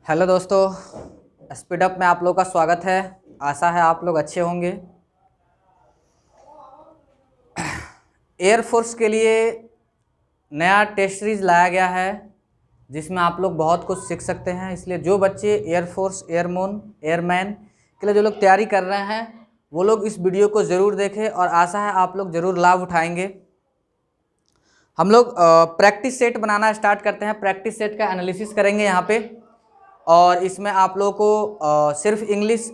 Hello दोस्तों, speed up में आप लोग का स्वागत है। आशा है आप लोग अच्छे होंगे। एयरफोर्स के लिए नया टेस्ट सीरीज लाया गया है जिसमें आप लोग बहुत कुछ सीख सकते हैं। इसलिए जो बच्चे एयरफोर्स एयरमैन के लिए जो लोग तैयारी कर रहे हैं वो लोग इस वीडियो को ज़रूर देखें और आशा है आप लोग ज़रूर लाभ उठाएंगे। हम लोग प्रैक्टिस सेट बनाना स्टार्ट करते हैं। प्रैक्टिस सेट का एनालिसिस करेंगे यहाँ पे, और इसमें आप लोगों को सिर्फ इंग्लिश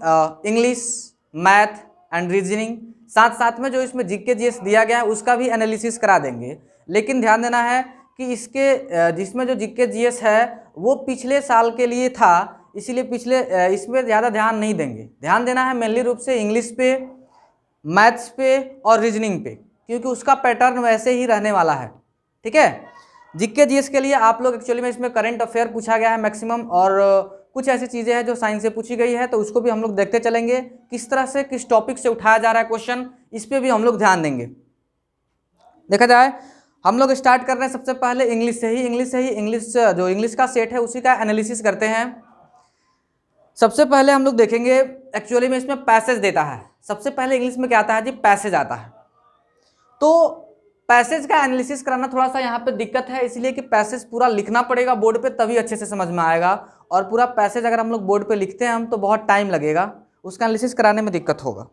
मैथ एंड रीजनिंग साथ साथ में जो इसमें जीके जीएस दिया गया है उसका भी एनालिसिस करा देंगे। लेकिन ध्यान देना है कि इसके जिसमें जो जीके जीएस है वो पिछले साल के लिए था, इसीलिए इसमें ज़्यादा ध्यान नहीं देंगे। ध्यान देना है मेनली रूप से इंग्लिश पे, मैथ्स पे और रीजनिंग पे, क्योंकि उसका पैटर्न वैसे ही रहने वाला है। ठीक है। जीके जीएस के लिए आप लोग एक्चुअली में इसमें करंट अफेयर पूछा गया है मैक्सिमम, और कुछ ऐसी चीज़ें हैं जो साइंस से पूछी गई है, तो उसको भी हम लोग देखते चलेंगे किस तरह से किस टॉपिक से उठाया जा रहा है क्वेश्चन, इस पर भी हम लोग ध्यान देंगे। देखा जाए हम लोग स्टार्ट कर रहे हैं सबसे पहले इंग्लिश से ही जो इंग्लिश का सेट है उसी का एनालिसिस करते हैं। सबसे पहले हम लोग देखेंगे एक्चुअली में इसमें पैसेज देता है। सबसे पहले इंग्लिश में क्या आता है जी? पैसेज आता है। तो पैसेज का एनालिसिस कराना थोड़ा सा यहाँ पे दिक्कत है, इसलिए कि पैसेज पूरा लिखना पड़ेगा बोर्ड पे, तभी अच्छे से समझ में आएगा। और पूरा पैसेज अगर हम लोग बोर्ड पे लिखते हैं हम तो बहुत टाइम लगेगा, उसका एनालिसिस कराने में दिक्कत होगा।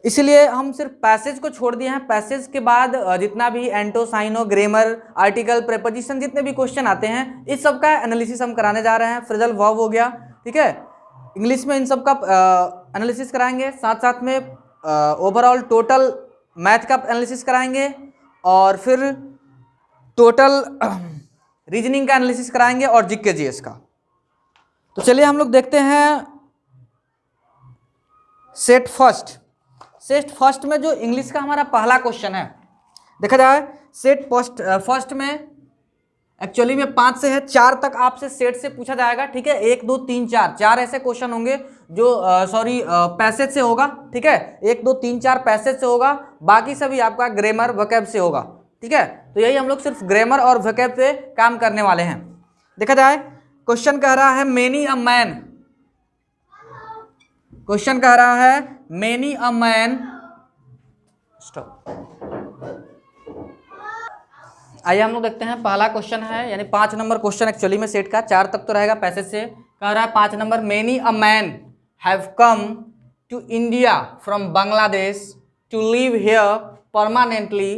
इसलिए हम सिर्फ पैसेज को छोड़ दिए हैं। पैसेज के बाद जितना भी एंटो, साइनो, ग्रामर, आर्टिकल, प्रेपोजिशन जितने भी क्वेश्चन आते हैं इस सब का एनालिसिस हम कराने जा रहे हैं। फ्रेजल वर्ब हो गया, ठीक है, इंग्लिश में इन सब का एनालिसिस कराएंगे। साथ साथ में ओवरऑल टोटल मैथ का एनालिसिस कराएंगे, और फिर टोटल रीजनिंग का एनालिसिस कराएंगे, और जीके जीएस का। तो चलिए हम लोग देखते हैं सेट फर्स्ट में जो इंग्लिश का हमारा पहला क्वेश्चन है। देखा जाए सेट फर्स्ट में एक्चुअली में 5 से है 4 तक आपसे सेट से पूछा जाएगा। ठीक है, 1 2 3 4 ऐसे क्वेश्चन होंगे जो पैसेज से होगा। ठीक है, 1 2 3 4 पैसेज से होगा, बाकी सभी आपका ग्रामर वोकैब से होगा। ठीक है, तो यही हम लोग सिर्फ ग्रामर और वोकैब पे काम करने वाले हैं। देखा जाए क्वेश्चन कह रहा है मेनी अ मैन। क्वेश्चन कह रहा है मेनी अ मैन। आइए हम लोग देखते हैं पहला क्वेश्चन है, यानी 5 नंबर क्वेश्चन एक्चुअली में सेट का। 4 तक तो रहेगा पैसेज से। कह रहा है 5 number, many a man have come to India from Bangladesh to live here permanently,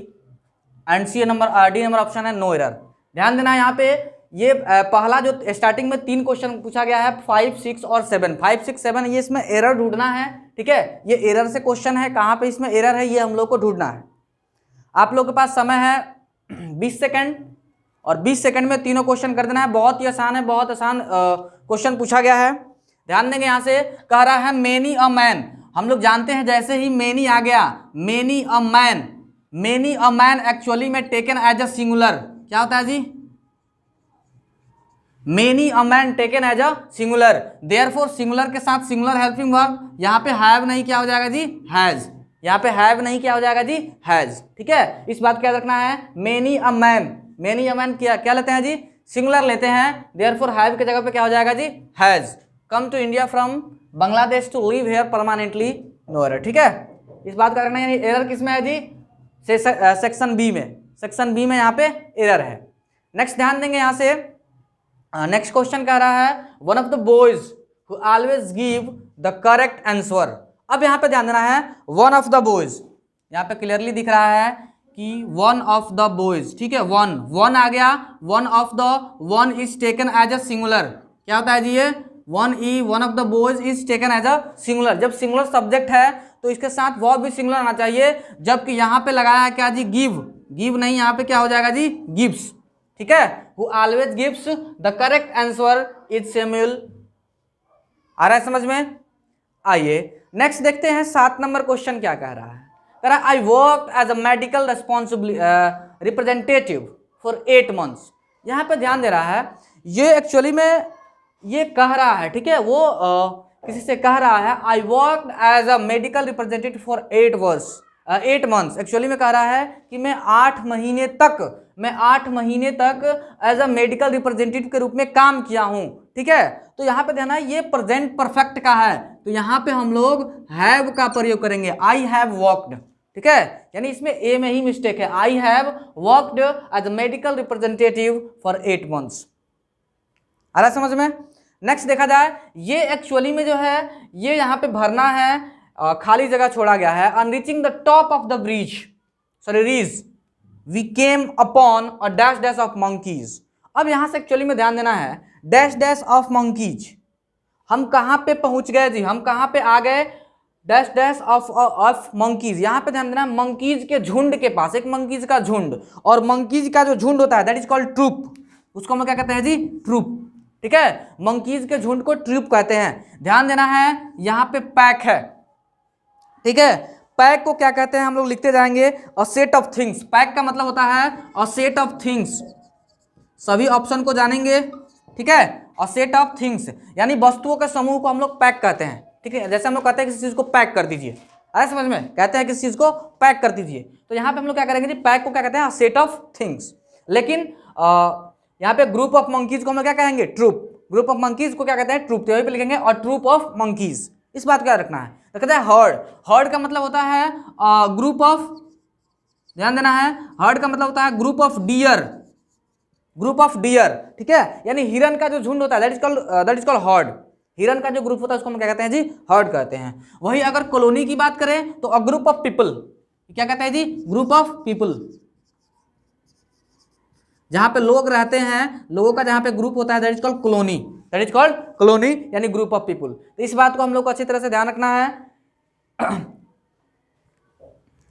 and D number option है नो एरर। ध्यान देना यहाँ पे, ये पहला जो स्टार्टिंग में 3 क्वेश्चन पूछा गया है 5 6 और 7, 5 6 7, ये इसमें एरर ढूंढना है। ठीक है, ये एरर से क्वेश्चन है, कहाँ पे इसमें एरर है ये हम लोग को ढूंढना है। आप लोग के पास समय है 20 सेकंड, और 20 सेकंड में तीनों क्वेश्चन कर देना है। बहुत ही आसान है, बहुत आसान क्वेश्चन पूछा गया है। ध्यान देंगे। यहाँ से कह रहा है मेनी अ मैन। हम लोग जानते हैं जैसे ही मेनी आ गया, मेनी अ मैन एक्चुअली में टेकन एज अ सिंगुलर क्या होता है जी? Many a man taken as a singular. Therefore singular के साथ सिंगुलर हेल्पिंग वर्ब, यहाँ पे हैव नहीं क्या हो जाएगा जी? हैज। यहाँ पे हैव नहीं क्या हो जाएगा जी? हैज। ठीक है, इस बात क्या रखना है। मेनी अ मैन क्या लेते हैं जी? सिंगुलर लेते हैं। देयरफॉर हैव के जगह पे क्या हो जाएगा जी? Has come to India from Bangladesh to live here permanently, no error. ठीक है, इस बात का रखना है। यानी एरर किसमें है जी? सेक्शन बी में यहाँ पे एरर है। नेक्स्ट ध्यान देंगे यहाँ से, नेक्स्ट क्वेश्चन कह रहा है one of the boys who always give the correct answer. अब यहाँ पे ध्यान देना है, वन ऑफ द बॉयज, यहाँ पे क्लियरली दिख रहा है कि वन ऑफ द बॉयज। ठीक है, वन आ गया, one is taken as a singular. क्या होता है जी ये? One of the boys is taken as a singular. जब सिंगुलर सब्जेक्ट है तो इसके साथ वर्ब भी सिंगुलर आना चाहिए, जबकि यहाँ पे लगाया है क्या जी? गिव नहीं, यहाँ पे क्या हो जाएगा जी? गिव्स। ठीक है, who always gives the correct answer is Samuel. आ रहा है समझ में? आइए नेक्स्ट देखते हैं 7 नंबर क्वेश्चन क्या कह रहा है। कह रहा है I work as a medical representative for 8 months। यहाँ पे ध्यान दे रहा है, ये एक्चुअली में ये कह रहा है, ठीक है, वो किसी से कह रहा है I work as a medical representative for 8 months। Actually में कह रहा है कि मैं 8 महीने तक एज अ मेडिकल रिप्रेजेंटेटिव के रूप में काम किया हूँ। ठीक है। तो यहाँ पे ध्यान है ये प्रेजेंट परफेक्ट का है, तो यहाँ पे हम लोग हैव का प्रयोग करेंगे, आई हैव वर्कड, ठीक है। यानी इसमें ए में ही मिस्टेक है, I have worked as a medical representative for 8 months। आ रहा समझ में। नेक्स्ट देखा जाए, ये एक्चुअली में जो है ये यहाँ पे भरना है, खाली जगह छोड़ा गया है। On reaching the top of the bridge, sorry ridge, we came upon a dash dash of monkeys. अब यहां से एक्चुअली में ध्यान देना है, डैश डैश ऑफ मंकीज, हम कहां पे पहुंच गए जी, हम कहां पे आ गए, डैश डैश ऑफ मंकीज। यहां पे ध्यान देना, मंकीज के झुंड के पास, एक मंकीज का झुंड, और मंकीज का जो झुंड होता है दैट इज कॉल्ड ट्रूप, उसको हम क्या कहते हैं जी, ट्रूप, ठीक है। मंकीज के झुंड को ट्रूप कहते हैं। ध्यान देना है यहां पे पैक है, ठीक है। पैक को क्या कहते हैं हम लोग लिखते जाएंगे, a set of things. Pack का मतलब होता है अ सेट ऑफ थिंग्स, सभी ऑप्शन को जानेंगे, ठीक है। अ सेट ऑफ थिंग्स यानी वस्तुओं के समूह को हम लोग पैक कहते हैं, ठीक है। जैसे हम लोग कहते हैं किसी चीज को पैक कर दीजिए, अरे समझ में, कहते हैं किसी चीज को पैक कर दीजिए, तो यहाँ पे हम लोग क्या करेंगे जी, पैक को क्या कहते हैं, अ सेट ऑफ थिंग्स। लेकिन यहाँ पे ग्रुप ऑफ मंकीज को हम लोग क्या कहेंगे, ट्रूप। ग्रुप ऑफ मंकीज को क्या कहते हैं, ट्रूप, तो यहीं पे लिखेंगे और ट्रूप ऑफ मंकीज, इस बात का रखना है। तो कहते हैं हर्ड, हर्ड का मतलब होता है ग्रुप ऑफ, ध्यान देना है, हर्ड का मतलब होता है group of dear, group of dear, ठीक है। यानी हिरन का जो झुंड होता है दैट इज कॉल्ड हर्ड। हिरन का जो ग्रुप होता है उसको हम क्या कहते हैं जी, हर्ड कहते हैं। वही अगर कॉलोनी की बात करें तो अ ग्रुप ऑफ पीपल, क्या कहते हैं जी, ग्रुप ऑफ पीपल, जहां पे लोग रहते हैं, लोगों का जहां पे ग्रुप होता है that is called colony, that is called colony यानी ग्रुप ऑफ पीपल। तो इस बात को हम लोग को अच्छी तरह से ध्यान रखना है,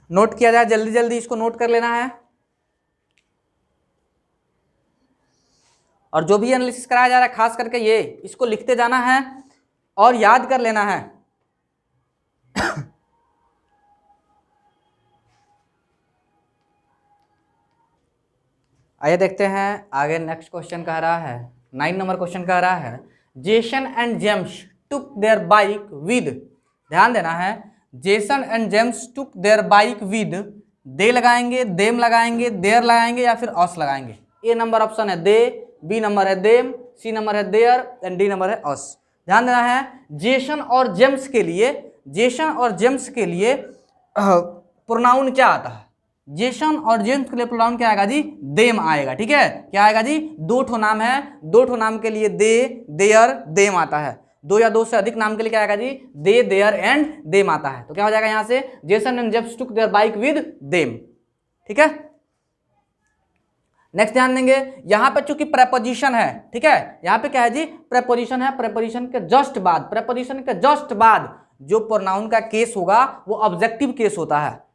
नोट किया जाए, जल्दी जल्दी इसको नोट कर लेना है, और जो भी एनालिसिस कराया जा रहा है खास करके ये इसको लिखते जाना है और याद कर लेना है। आइए देखते हैं आगे, नेक्स्ट क्वेश्चन कह रहा है, 9 नंबर क्वेश्चन कह रहा है, Jason and James took their bike with, ध्यान देना है, Jason and James took their bike with, they लगाएंगे, देम लगाएंगे, देयर लगाएंगे या फिर अस लगाएंगे। ए नंबर ऑप्शन है दे, बी नंबर है देम, सी नंबर है देयर एंड डी नंबर है अस। ध्यान देना है जेसन और जेम्स के लिए, जेसन और जेम्स के लिए प्रोनाउन क्या आता है, जेसन और जेम्स के लिए प्रोनाउन क्या आएगा जी, देम आएगा, ठीक है। क्या आएगा जी, दो ठो नाम है, दो ठो नाम के लिए दे, देयर, देम आता है। दो या दो से अधिक नाम के लिए क्या आएगा जी, दे, देयर एंड देम आता है। तो क्या हो जाएगा यहाँ से, Jason and James took their bike with them, ठीक है। नेक्स्ट ध्यान देंगे, यहां पे चूंकि प्रेपोजिशन है, ठीक है, यहां पे क्या है जी, प्रेपोजिशन है, प्रेपोजिशन के जस्ट बाद, प्रेपोजिशन के जस्ट बाद जो प्रोनाउन का केस होगा वो ऑब्जेक्टिव केस होता है।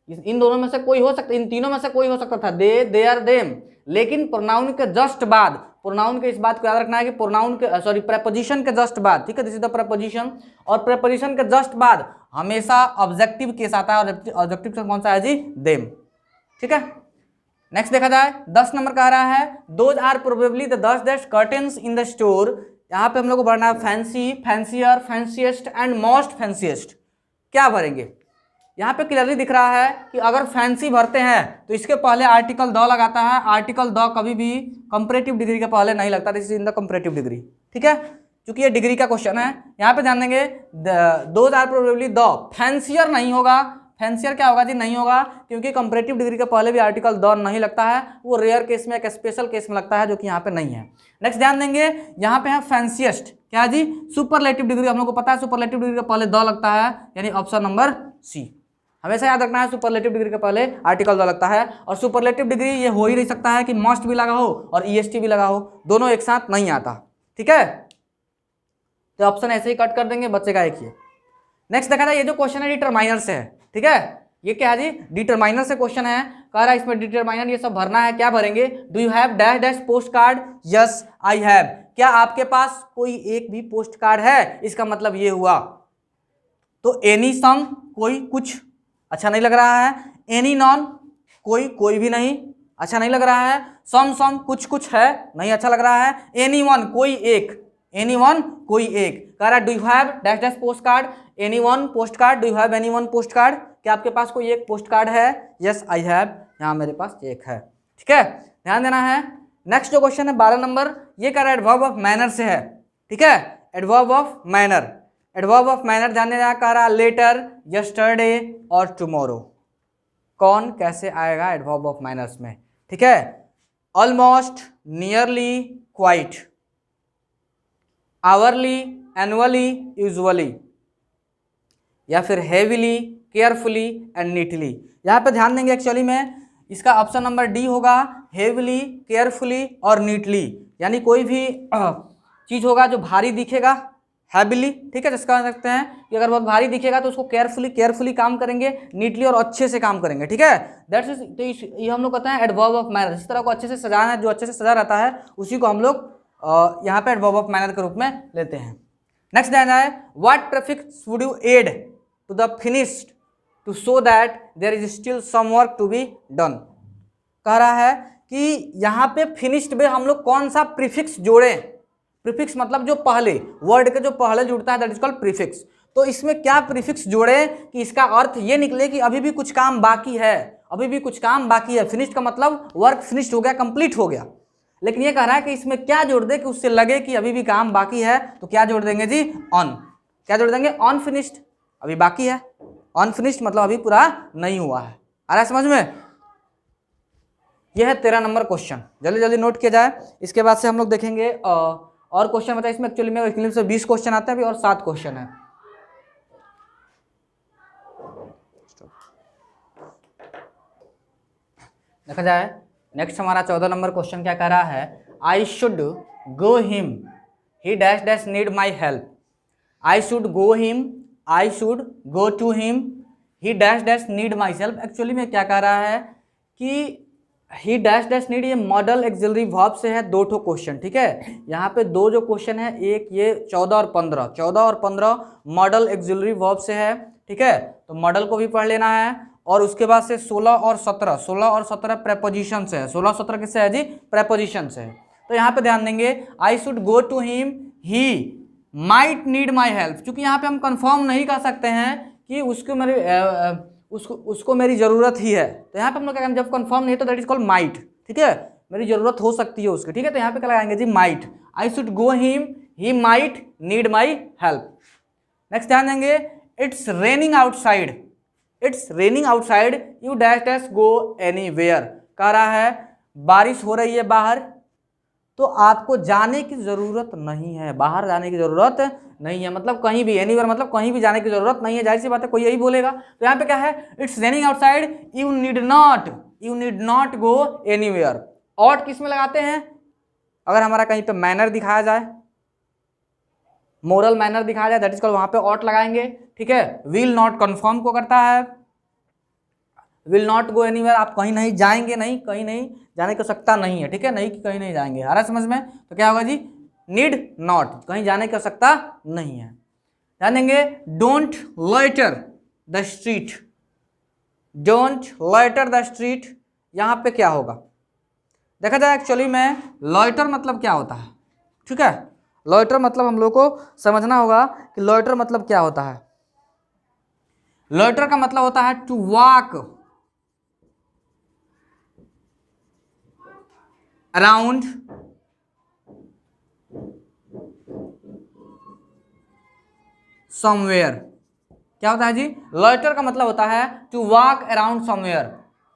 इन दोनों में से कोई हो सकता, इन तीनों में से कोई हो सकता था, दे, देयर, देम, लेकिन प्रोनाउन के जस्ट बाद, प्रोनाउन के इस बात को याद रखना है कि प्रोनाउन के सॉरी प्रेपोजिशन के जस्ट बाद, ठीक है, दिस इज द प्रेपोजिशन, और प्रेपोजिशन के जस्ट बाद हमेशा ऑब्जेक्टिव केस आता है, और ऑब्जेक्टिव केस कौन सा है जी, देम, ठीक है। नेक्स्ट देखा जाए, 10 नंबर कह रहा है, those are probably the 10 that curtains in the store. यहाँ पे हम लोग को भरना है fancy, fancier, fanciest and most fanciest. क्या भरेंगे, यहाँ पे क्लियरली दिख रहा है कि अगर फैंसी भरते हैं तो इसके पहले आर्टिकल द लगाता है, आर्टिकल द कभी भी कंपैरेटिव डिग्री के पहले नहीं लगता, this is in the comparative degree, ठीक है, क्योंकि ये डिग्री का क्वेश्चन है। यहाँ पे ध्यान देंगे, those are probably the, fancier नहीं होगा, फैंसियर क्या होगा जी, नहीं होगा, क्योंकि कंपैरेटिव डिग्री के पहले भी आर्टिकल द नहीं लगता है, वो रेयर केस में, एक स्पेशल केस में लगता है जो कि यहाँ पे नहीं है। नेक्स्ट ध्यान देंगे, यहाँ पे है फैंसीएस्ट, क्या है जी, सुपरलेटिव डिग्री, हम लोग को पता है सुपरलेटिव डिग्री के पहले द लगता है, यानी ऑप्शन नंबर सी, हमेशा याद रखना है सुपरलेटिव डिग्री के पहले आर्टिकल द लगता है। और सुपरलेटिव डिग्री ये हो ही नहीं सकता है कि मस्ट भी लगा हो और ईएसटी भी लगा हो, दोनों एक साथ नहीं आता, ठीक है, तो ऑप्शन ऐसे ही कट कर देंगे, बचेगा एक ही। नेक्स्ट देखा जाए, ये जो क्वेश्चन है डिटरमाइनर से है, ठीक है, ये क्या है जी, डिटरमाइनर से क्वेश्चन है, कह रहा है इसमें डिटरमाइनर ये सब भरना है, क्या भरेंगे, do you have dash dash post card, yes I have, क्या आपके पास कोई एक भी पोस्ट कार्ड है, इसका मतलब ये हुआ। तो एनी सम, कोई कुछ अच्छा नहीं लग रहा है, एनी नॉन, कोई भी नहीं अच्छा नहीं लग रहा है, सम कुछ है नहीं अच्छा लग रहा है, एनी वन कोई एक, एनी वन कोई एक, कह रहा है do you have dash dash post card, any one post card, do you have any one post card, क्या आपके पास कोई एक पोस्ट कार्ड है, यस आई हैव, यहाँ मेरे पास एक है, ठीक है। ध्यान देना है, नेक्स्ट जो क्वेश्चन है 12 नंबर, ये कह रहा है एडवर्ब ऑफ मैनर से है, ठीक है, adverb of manner. Adverb of manner जानने जा कह रहा लेटर, यस्टरडे और टुमारो। कौन कैसे आएगा एडवर्ब ऑफ मैनर्स में, ठीक है, almost, nearly, quite, hourly, annually, usually, या फिर हेविली, केयरफुली एंड नीटली। यहाँ पे ध्यान देंगे एक्चुअली में इसका ऑप्शन नंबर डी होगा, हेविली, केयरफुली और नीटली। यानी कोई भी चीज होगा जो भारी दिखेगा, हैबिली, ठीक है, जिसका सकते हैं कि अगर बहुत भारी दिखेगा तो उसको केयरफुली काम करेंगे, नीटली और अच्छे से काम करेंगे, ठीक है। दैट्स इज, तो ये हम लोग कहते हैं एडवर्ब ऑफ मैनर। जिस तरह को अच्छे से सजाना है, जो अच्छे से सजा रहता है उसी को हम लोग यहाँ पे एडवर्ब ऑफ मैनर के रूप में लेते हैं। नेक्स्ट ध्यान है, what prefix would you add to the finished to show that there is still some work to be done. कह रहा है कि यहाँ पे फिनिश्ड में हम लोग कौन सा प्रीफिक्स जोड़ें। प्रीफिक्स मतलब जो पहले वर्ड के जो पहले जुड़ता है दैट इज कॉल्ड प्रीफिक्स। तो इसमें क्या प्रीफिक्स जोड़े कि इसका अर्थ ये निकले कि अभी भी कुछ काम बाकी है, अभी भी कुछ काम बाकी है। फिनिश्ड का मतलब वर्क फिनिश्ड हो गया, कंप्लीट हो गया। लेकिन ये कह रहा है कि इसमें क्या जोड़ दे कि उससे लगे कि अभी भी काम बाकी है, तो क्या जोड़ देंगे जी, ऑन। क्या जोड़ देंगे, अनफिनिश्ड, अभी बाकी है। अनफिनिश्ड मतलब अभी पूरा नहीं हुआ है। आ रहा है समझ में। यह है 13 नंबर क्वेश्चन, जल्दी जल्दी नोट किया जाए। इसके बाद से हम लोग देखेंगे और क्वेश्चन बताइए। इसमें एक्चुअली में इंग्लिश से 20 क्वेश्चन आते हैं अभी और 7 क्वेश्चन है। देखा जाए नेक्स्ट हमारा 14 नंबर क्वेश्चन क्या कह रहा है, I should go him, he dash dash need my help. I should go him, I should go to him, he dash dash need my help. Actually में क्या कह रहा है कि ही डैश डैश नीड, ये मॉडल एक्सिलरी वर्ब से है 2 ठो क्वेश्चन, ठीक है। यहाँ पे 2 जो क्वेश्चन है, एक ये 14 और 15 मॉडल एक्सिलरी वर्ब से है, ठीक है। तो मॉडल को भी पढ़ लेना है। और उसके बाद से 16 और 17 प्रेपोजिशन से है। 16 17 किससे है जी, प्रेपोजिशन से है। तो यहाँ पे ध्यान देंगे, I should go to him, he might need my help. क्योंकि यहाँ पे हम कंफर्म नहीं कर सकते हैं कि उसको मेरी ज़रूरत ही है। तो यहाँ पे हम लोग क्या करेंगे, जब कंफर्म नहीं है तो दैट इज कॉल्ड माइट, ठीक है, मेरी ज़रूरत हो सकती है उसकी, ठीक है। तो यहाँ पे क्या लगाएंगे जी, might. I should go him, he might need my help. Next ध्यान देंगे, it's raining outside, it's raining outside, you dash dash go anywhere. कह रहा है बारिश हो रही है बाहर, तो आपको जाने की ज़रूरत नहीं है, बाहर जाने की ज़रूरत नहीं है। मतलब कहीं भी, एनीवेयर मतलब कहीं भी जाने की ज़रूरत नहीं है। जाहिर सी बात है कोई यही बोलेगा। तो यहाँ पे क्या है, it's raining outside, you need not go anywhere. Ought किस में लगाते हैं, अगर हमारा कहीं पे मैनर दिखाया जाए, मोरल मैनर दिखाया जाए, दैट इज कॉल्ड, वहाँ पे ऑट लगाएंगे, ठीक है। विल नॉट कन्फर्म को करता है, विल नॉट गो एनीवेयर, आप कहीं नहीं जाएंगे, नहीं कहीं नहीं जाने की आवश्यकता नहीं है, ठीक है, नहीं कि कहीं नहीं जाएंगे। आ रहा है समझ में। तो क्या होगा जी, नीड नॉट, कहीं जाने की आवश्यकता नहीं है। ध्यान देंगे, don't loiter the street, don't loiter the street, यहाँ पे क्या होगा देखा जाए। एक्चुअली में लॉइटर मतलब क्या होता है, ठीक है। लॉइटर मतलब हम लोग को समझना होगा कि लॉइटर मतलब क्या होता है। लॉइटर का मतलब होता है टू वॉक अराउंड समवेयर। क्या होता है जी, लॉइटर का मतलब होता है टू वॉक अराउंड समवेयर,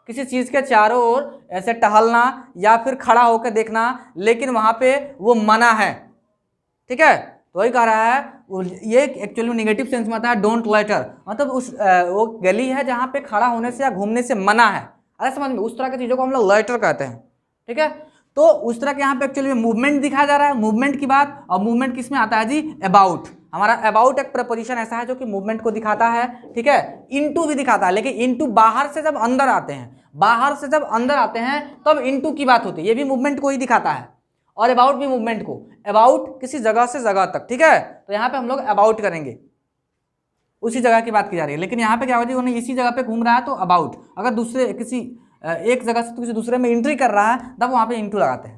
किसी चीज के चारों ओर ऐसे टहलना या फिर खड़ा होकर देखना, लेकिन वहां पे वो मना है, ठीक है। तो वही कह रहा है, ये एक्चुअली नेगेटिव सेंस में आता है, डोंट लॉइटर मतलब वो गली है जहाँ पे खड़ा होने से या घूमने से मना है। अरे समझ में, उस तरह की चीज़ों को हम लोग लॉइटर कहते हैं, ठीक है। तो उस तरह के यहाँ पे एक्चुअली मूवमेंट दिखाया जा रहा है, मूवमेंट की बात। और मूवमेंट किस में आता है जी, अबाउट। हमारा अबाउट एक प्रपोजिशन ऐसा है जो कि मूवमेंट को दिखाता है, ठीक है। इनटू भी दिखाता है, लेकिन इनटू बाहर से जब अंदर आते हैं, बाहर से जब अंदर आते हैं तब इनटू की बात होती है। ये भी मूवमेंट को ही दिखाता है, और अबाउट भी मूवमेंट को, अबाउट किसी जगह से जगह तक, ठीक है। तो यहाँ पे हम लोग अबाउट करेंगे, उसी जगह की बात की जा रही है। लेकिन यहाँ पे क्या होगा जी, उन्हें इसी जगह पे घूम रहा है तो अबाउट। अगर दूसरे किसी एक जगह से तो किसी दूसरे में एंट्री कर रहा है तब वहाँ पे इनटू लगाते हैं।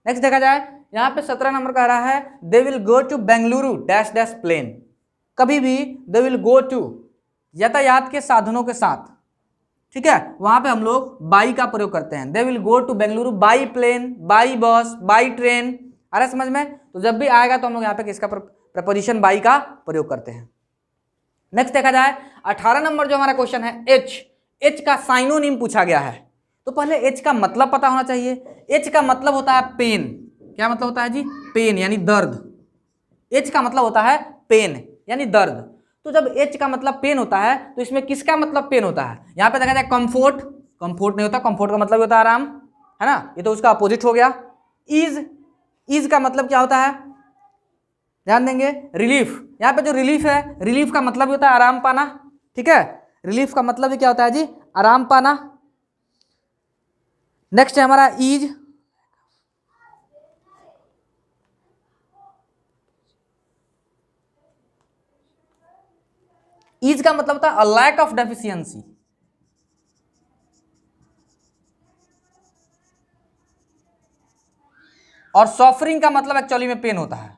नेक्स्ट देखा जाए, यहाँ पे 17 नंबर कह रहा है, they will go to Bengaluru dash dash plane. कभी भी दे विल गो टू यातायात के साधनों के साथ, ठीक है, वहां पे हम लोग बाई का प्रयोग करते हैं। They will go to Bengaluru by plane, by bus, by train. आ रहा है समझ में? तो जब भी आएगा तो हम लोग यहाँ पे किसका प्रपोजिशन बाई का प्रयोग करते हैं। नेक्स्ट देखा जाए 18 नंबर जो हमारा क्वेश्चन है, एच का साइनोनिम पूछा गया है। तो पहले एच का मतलब पता होना चाहिए। एच का मतलब होता है पेन। क्या मतलब होता है जी? पेन यानी दर्द। एच का मतलब होता है पेन यानी दर्द। तो जब एच का मतलब पेन होता है तो इसमें किसका मतलब पेन होता है? यहां पे देखा जाए कंफर्ट, कंफर्ट नहीं होता, कंफर्ट का मतलब होता है आराम, है ना, ये तो उसका अपोजिट हो गया। ईज का मतलब क्या होता है? ध्यान देंगे, रिलीफ। यहां पे जो रिलीफ है, रिलीफ का मतलब होता है आराम पाना। ठीक है, रिलीफ का मतलब क्या होता है जी? आराम पाना। नेक्स्ट है हमारा ईज। ईज का मतलब होता है लैक ऑफ डेफिशिएंसी। और सफरिंग का मतलब एक्चुअली में पेन होता है।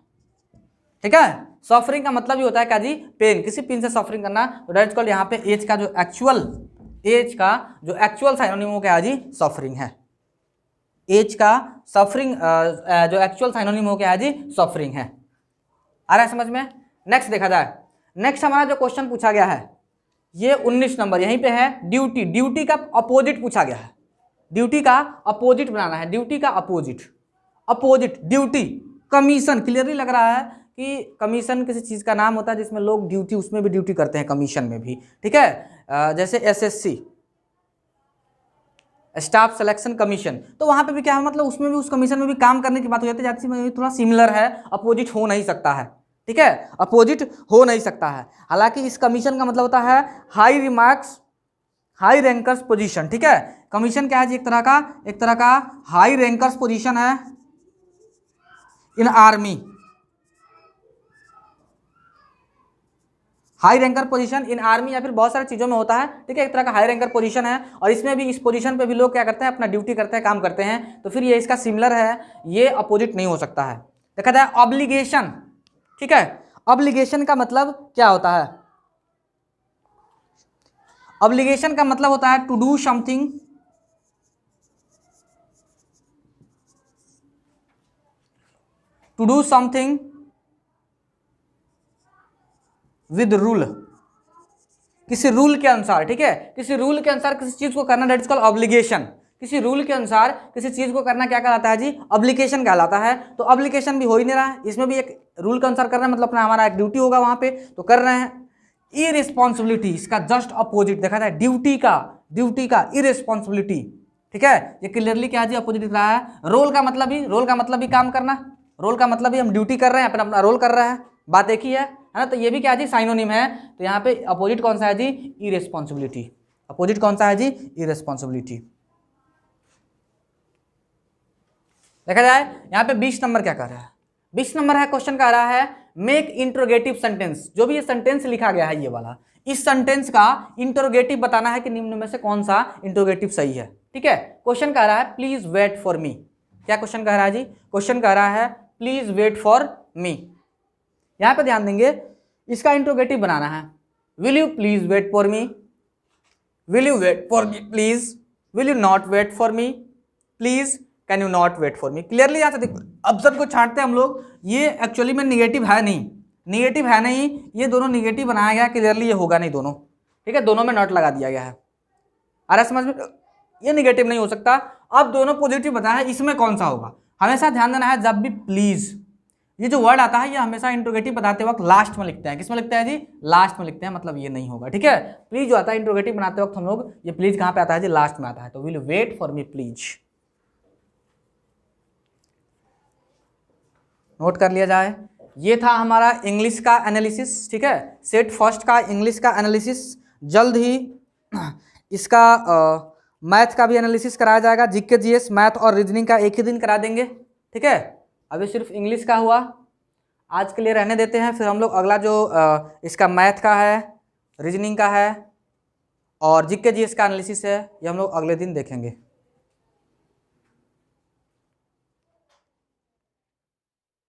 ठीक है, सफरिंग का मतलब ही होता है क्या जी? पेन, किसी पेन से सफरिंग करना। तो दैट इज कॉल्ड, यहाँ पे एज का जो एक्चुअल साइनोनिम हो गया जी सफरिंग है। एज का सफरिंग जो एक्चुअल साइनोनिम हो गया जी सफरिंग है। आ रहा है समझ में? नेक्स्ट देखा जाए, नेक्स्ट हमारा जो क्वेश्चन पूछा गया है ये 19 नंबर यहीं पे है। ड्यूटी, ड्यूटी का अपोजिट पूछा गया है। ड्यूटी का अपोजिट बनाना है। ड्यूटी का opposite, opposite duty. Commission, clearly लग रहा है कि कमीशन किसी चीज का नाम होता है जिसमें लोग ड्यूटी, उसमें भी ड्यूटी करते हैं, कमीशन में भी। ठीक है, जैसे एसएससी, स्टाफ सिलेक्शन कमीशन, तो वहां पे भी क्या है, मतलब उसमें भी, उस कमीशन में भी काम करने की बात हो जाती है। थोड़ा सिमिलर है, अपोजिट हो नहीं सकता है। ठीक है, अपोजिट हो नहीं सकता है। हालांकि इस कमीशन का मतलब होता है high remarks, high rankers position. ठीक है, कमीशन क्या है जी? एक तरह का हाई रैंकर्स पोजीशन है इन army. High ranker position in army या फिर बहुत सारी चीजों में होता है। ठीक है, एक तरह का हाई रैंकर पोजीशन है, और इसमें भी, इस पोजीशन पे भी लोग क्या करते हैं? अपना ड्यूटी करते हैं, काम करते हैं। तो फिर ये इसका सिमिलर है, ये अपोजिट नहीं हो सकता है। देखा जाए ऑब्लिगेशन। ठीक है, ऑब्लिगेशन का मतलब क्या होता है? ऑब्लिगेशन का मतलब होता है to do something, to do something with rule, किसी रूल के अनुसार। ठीक है, किसी रूल के अनुसार किसी चीज को करना, दैट इज कॉल्ड ऑब्लिगेशन। किसी रूल के अनुसार किसी चीज को करना क्या कहलाता है जी? ऑब्लिगेशन कहलाता है। तो ऑब्लिगेशन भी हो ही नहीं रहा है, इसमें भी एक रूल के अनुसार कर रहे हैं, मतलब अपना हमारा एक ड्यूटी होगा वहां पे, तो कर रहे हैं। इरेस्पॉन्सिबिलिटी, इसका जस्ट अपोजिट देखा जाए, ड्यूटी का इरेस्पॉन्सिबिलिटी। ठीक है, ये क्लियरली क्या जी? अपोजिट दिख रहा है। रोल का मतलब भी काम करना, रोल का मतलब भी हम ड्यूटी कर रहे हैं, अपना रोल कर रहे हैं, बात एक ही है ना। तो ये भी क्या जी? साइनोनिम है। तो यहाँ पे अपोजिट कौन सा है जी? इरेस्पॉन्सिबिलिटी। अपोजिट कौन सा है जी? इरेस्पॉन्सिबिलिटी। देखा जाए यहाँ पे 20 नंबर क्या कर रहा है? 20 नंबर है, क्वेश्चन कह रहा है मेक इंट्रोगेटिव सेंटेंस। जो भी ये सेंटेंस लिखा गया है ये वाला, इस सेंटेंस का इंट्रोगेटिव बताना है कि निम्न में से कौन सा इंट्रोगेटिव सही है। ठीक है, क्वेश्चन कह रहा है प्लीज वेट फॉर मी। क्या क्वेश्चन कह रहा है जी? क्वेश्चन कह रहा है प्लीज वेट फॉर मी। यहां पे ध्यान देंगे, इसका इंट्रोगेटिव बनाना है। Will you please wait for me, will you wait for me please, will you not wait for me please, can you not wait for me. Clearly यहां से देखो, ऑब्जर्व को छांटते हैं हम लोग, ये एक्चुअली में निगेटिव है नहीं, निगेटिव है नहीं, ये दोनों निगेटिव बनाया गया, क्लियरली ये होगा नहीं दोनों। ठीक है, दोनों में नॉट लगा दिया गया है। अरे समझ में, ये निगेटिव नहीं हो सकता। अब दोनों पॉजिटिव बताया है, इसमें कौन सा होगा? हमेशा ध्यान देना है, जब भी प्लीज ये जो वर्ड आता है, ये हमेशा इंट्रोगेटिव बताते वक्त लास्ट में लिखते हैं। किसमें लिखते हैं जी? लास्ट में लिखते हैं, मतलब ये नहीं होगा। ठीक है, प्लीज जो आता है इंट्रोगेटिव बनाते वक्त हम लोग, ये प्लीज कहां पे आता है जी? लास्ट में आता है। तो will wait for me please, note कर लिया जाए। ये था हमारा इंग्लिश का एनालिसिस। ठीक है, सेट फर्स्ट का इंग्लिश का एनालिसिस। जल्द ही इसका मैथ का भी एनालिसिस कराया जाएगा। जीके जीएस मैथ और रीजनिंग का एक ही दिन करा देंगे। ठीक है, अभी सिर्फ इंग्लिश का हुआ, आज के लिए रहने देते हैं। फिर हम लोग अगला जो इसका मैथ का है, रीजनिंग का है और जीके जीएस का एनालिसिस है, ये हम लोग अगले दिन देखेंगे।